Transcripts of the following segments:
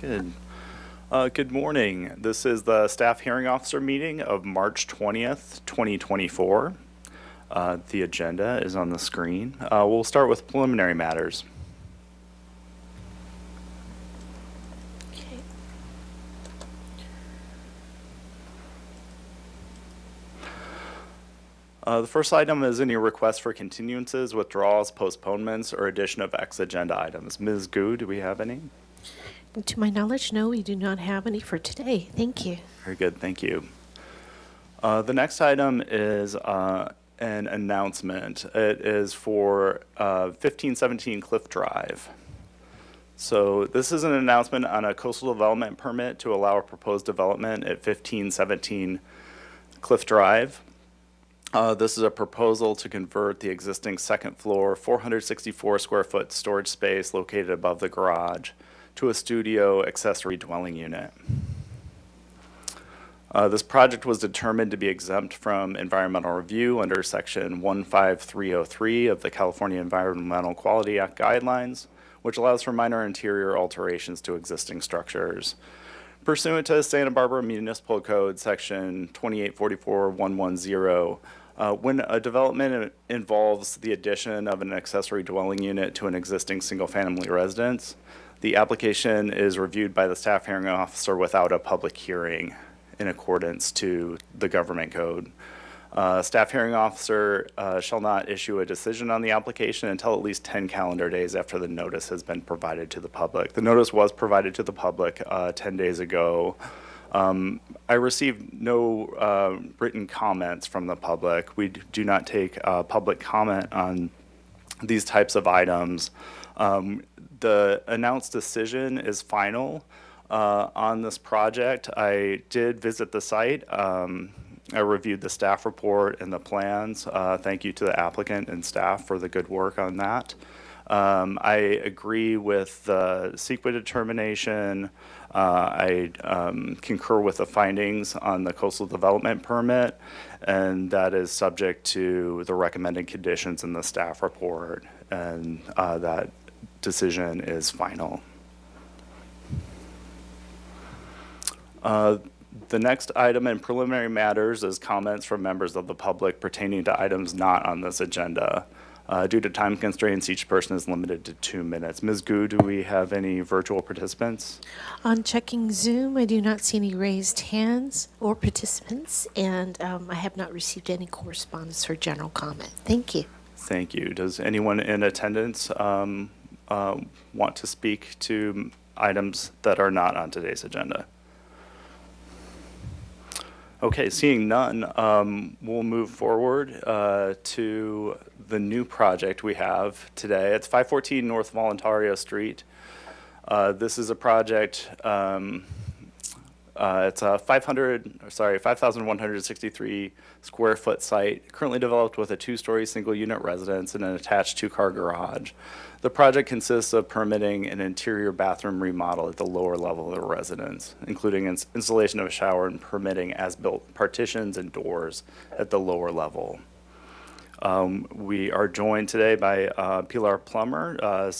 Good. Good morning. This is the Staff Hearing Officer meeting of March 20th, 2024. The agenda is on the screen. We'll start with preliminary matters. Okay. The first item is any requests for continuances, withdrawals, postponements, or addition of ex-agenda items. Ms. Gu, do we have any? To my knowledge, no, we do not have any for today. Thank you. Very good, thank you. The next item is an announcement. It is for 1517 Cliff Drive. So this is an announcement on a coastal development permit to allow a proposed development at 1517 Cliff Drive. This is a proposal to convert the existing second floor, 464 square foot storage space located above the garage to a studio accessory dwelling unit. This project was determined to be exempt from environmental review under section 15303 of the California Environmental Quality Act guidelines, which allows for minor interior alterations to existing structures. Pursuant to Santa Barbara Municipal Code section 2844110, when a development involves the addition of an accessory dwelling unit to an existing single-family residence, the application is reviewed by the staff hearing officer without a public hearing in accordance to the government code. Staff hearing officer shall not issue a decision on the application until at least 10 calendar days after the notice has been provided to the public. The notice was provided to the public 10 days ago. I received no written comments from the public. We do not take public comment on these types of items. The announced decision is final on this project. I did visit the site. I reviewed the staff report and the plans. Thank you to the applicant and staff for the good work on that. I agree with the CEQA determination. I concur with the findings on the coastal development permit, and that is subject to the recommended conditions in the staff report, and that decision is final. The next item in preliminary matters is comments from members of the public pertaining to items not on this agenda. Due to time constraints, each person is limited to 2 minutes. Ms. Gu, do we have any virtual participants? On checking Zoom, I do not see any raised hands or participants, and I have not received any correspondence or general comment. Thank you. Thank you. Does anyone in attendance want to speak to items that are not on today's agenda? Okay, seeing none, we'll move forward to the new project we have today. It's 514 North Voluntario Street. This is a project, it's a 5,163 square foot site, currently developed with a 2-story single unit residence and an attached 2-car garage. The project consists of permitting an interior bathroom remodel at the lower level of the residence, including installation of a shower and permitting as-built partitions and doors at the lower level. We are joined today by Pilar Plummer,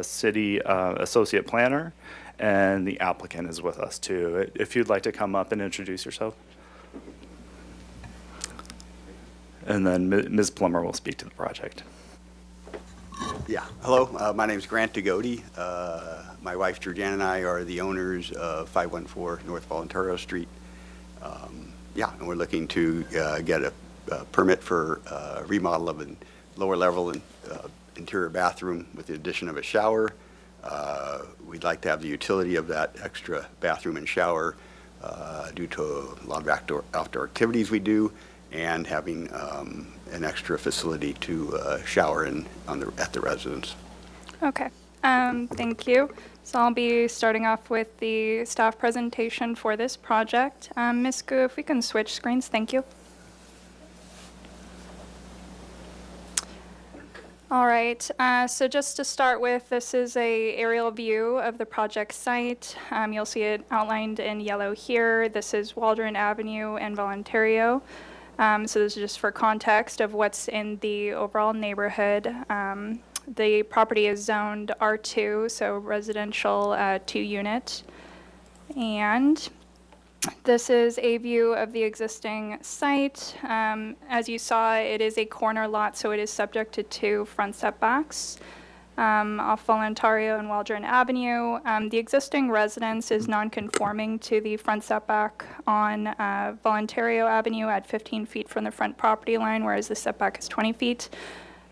City Associate Planner, and the applicant is with us too. If you'd like to come up and introduce yourself. And then Ms. Plummer will speak to the project. Yeah, hello, my name is Grant Degody. My wife Georgiana and I are the owners of 514 North Voluntario Street. Yeah, and we're looking to get a permit for remodel of a lower level and interior bathroom with the addition of a shower. We'd like to have the utility of that extra bathroom and shower due to a lot of outdoor activities we do, and having an extra facility to shower in at the residence. Okay, thank you. So I'll be starting off with the staff presentation for this project. Ms. Gu, if we can switch screens, thank you. All right, so just to start with, this is a aerial view of the project site. You'll see it outlined in yellow here. This is Waldron Avenue in Voluntario. So this is just for context of what's in the overall neighborhood. The property is zoned R2, so residential 2 unit. And this is a view of the existing site. As you saw, it is a corner lot, so it is subject to 2 front setbacks off Voluntario and Waldron Avenue. The existing residence is non-conforming to the front setback on Voluntario Avenue at 15 feet from the front property line, whereas the setback is 20 feet.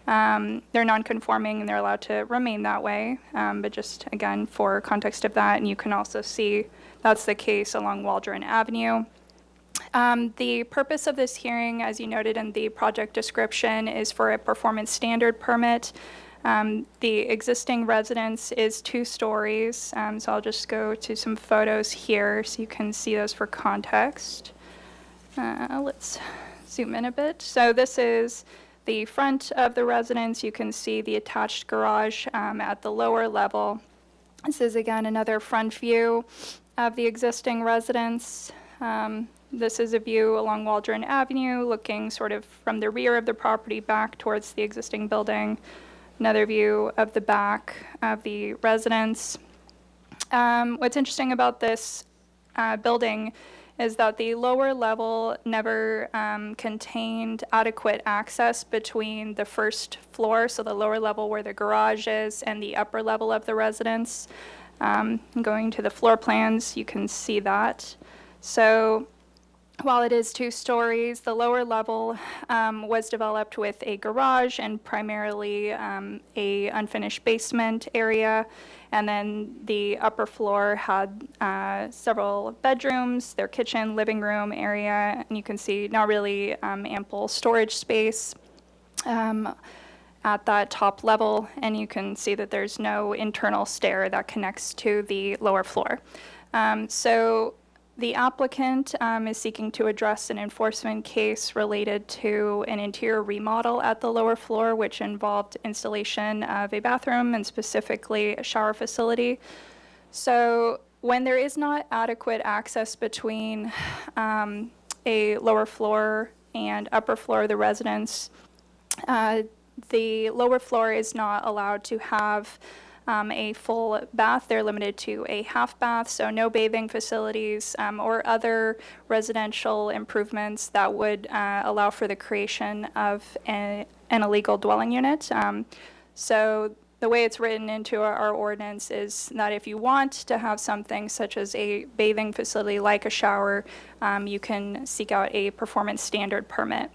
They're non-conforming and they're allowed to remain that way, but just again for context of that, and you can also see that's the case along Waldron Avenue. The purpose of this hearing, as you noted in the project description, is for a performance standard permit. The existing residence is 2 stories, so I'll just go to some photos here so you can see those for context. Let's zoom in a bit. So this is the front of the residence. You can see the attached garage at the lower level. This is again another front view of the existing residence. This is a view along Waldron Avenue, looking sort of from the rear of the property back towards the existing building. Another view of the back of the residence. What's interesting about this building is that the lower level never contained adequate access between the first floor, so the lower level where the garage is, and the upper level of the residence. Going to the floor plans, you can see that. So while it is 2 stories, the lower level was developed with a garage and primarily a unfinished basement area. And then the upper floor had several bedrooms, their kitchen, living room area, and you can see not really ample storage space at that top level, and you can see that there's no internal stair that connects to the lower floor. So the applicant is seeking to address an enforcement case related to an interior remodel at the lower floor, which involved installation of a bathroom and specifically a shower facility. So when there is not adequate access between a lower floor and upper floor of the residence, the lower floor is not allowed to have a full bath. They're limited to a half bath, so no bathing facilities or other residential improvements that would allow for the creation of an illegal dwelling unit. So the way it's written into our ordinance is that if you want to have something such as a bathing facility like a shower, you can seek out a performance standard permit.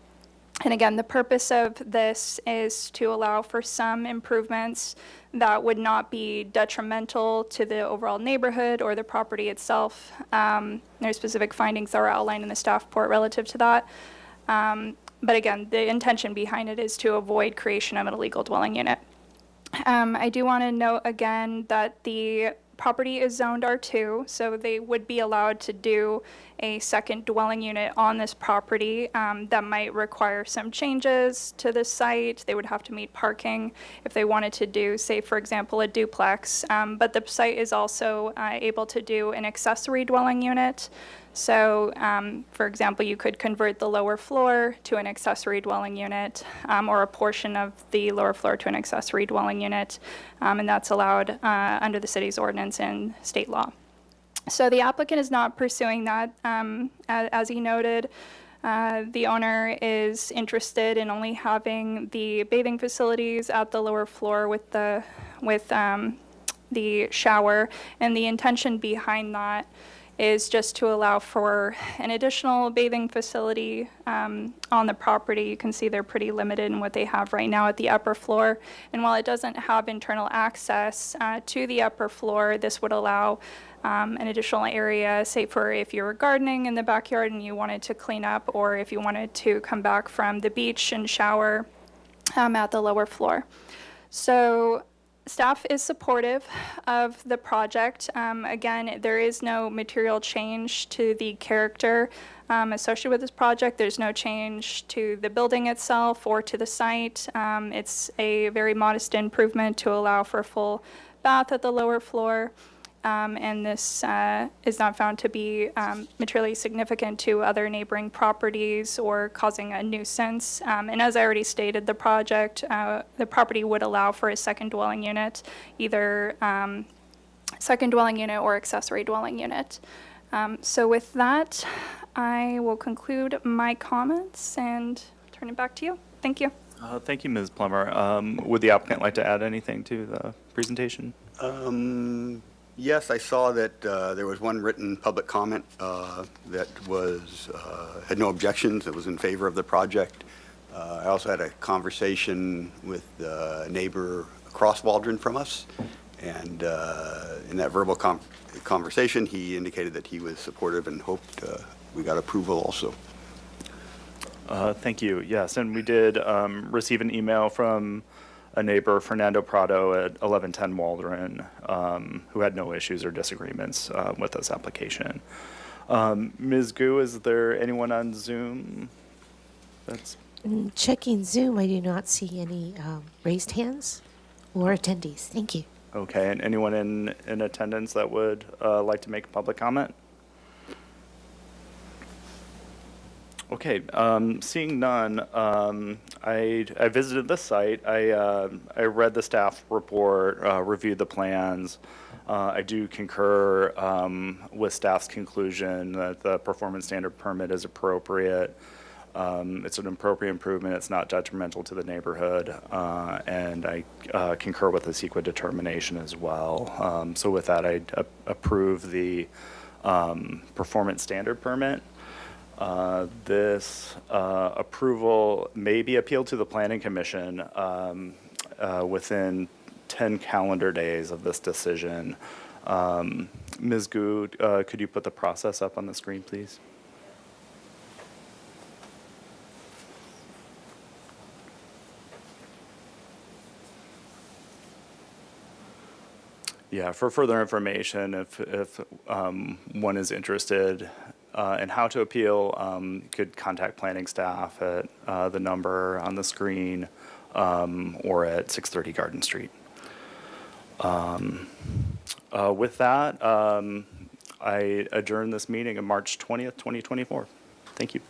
And again, the purpose of this is to allow for some improvements that would not be detrimental to the overall neighborhood or the property itself. There's specific findings that are outlined in the staff report relative to that. But again, the intention behind it is to avoid creation of an illegal dwelling unit. I do want to note again that the property is zoned R2, so they would be allowed to do a second dwelling unit on this property that might require some changes to the site. They would have to meet parking if they wanted to do, say, for example, a duplex. But the site is also able to do an accessory dwelling unit. So, for example, you could convert the lower floor to an accessory dwelling unit or a portion of the lower floor to an accessory dwelling unit, and that's allowed under the city's ordinance and state law. So the applicant is not pursuing that. As he noted, the owner is interested in only having the bathing facilities at the lower floor with the shower, and the intention behind that is just to allow for an additional bathing facility on the property. You can see they're pretty limited in what they have right now at the upper floor. And while it doesn't have internal access to the upper floor, this would allow an additional area, say for if you were gardening in the backyard and you wanted to clean up, or if you wanted to come back from the beach and shower at the lower floor. So staff is supportive of the project. Again, there is no material change to the character associated with this project. There's no change to the building itself or to the site. It's a very modest improvement to allow for a full bath at the lower floor. And this is not found to be materially significant to other neighboring properties or causing a nuisance. And as I already stated, the property would allow for a second dwelling unit, either second dwelling unit or accessory dwelling unit. So with that, I will conclude my comments and turn it back to you. Thank you. Thank you, Ms. Plummer. Would the applicant like to add anything to the presentation? Yes, I saw that there was one written public comment that was, had no objections, that was in favor of the project. I also had a conversation with a neighbor across Waldron from us, and in that verbal conversation, he indicated that he was supportive and hoped we got approval also. Thank you. Yes, and we did receive an email from a neighbor, Fernando Prado, at 1110 Waldron, who had no issues or disagreements with this application. Ms. Gu, is there anyone on Zoom? Checking Zoom, I do not see any raised hands or attendees. Thank you. Okay, and anyone in attendance that would like to make a public comment? Okay, seeing none, I visited the site. I read the staff report, reviewed the plans. I do concur with staff's conclusion that the performance standard permit is appropriate. It's an appropriate improvement. It's not detrimental to the neighborhood, and I concur with the CEQA determination as well. So with that, I approve the performance standard permit. This approval may be appealed to the Planning Commission within 10 calendar days of this decision. Ms. Gu, could you put the process up on the screen, please? Yeah, for further information, if one is interested in how to appeal, you could contact planning staff at the number on the screen or at 630 Garden Street. With that, I adjourn this meeting on March 20th, 2024. Thank you.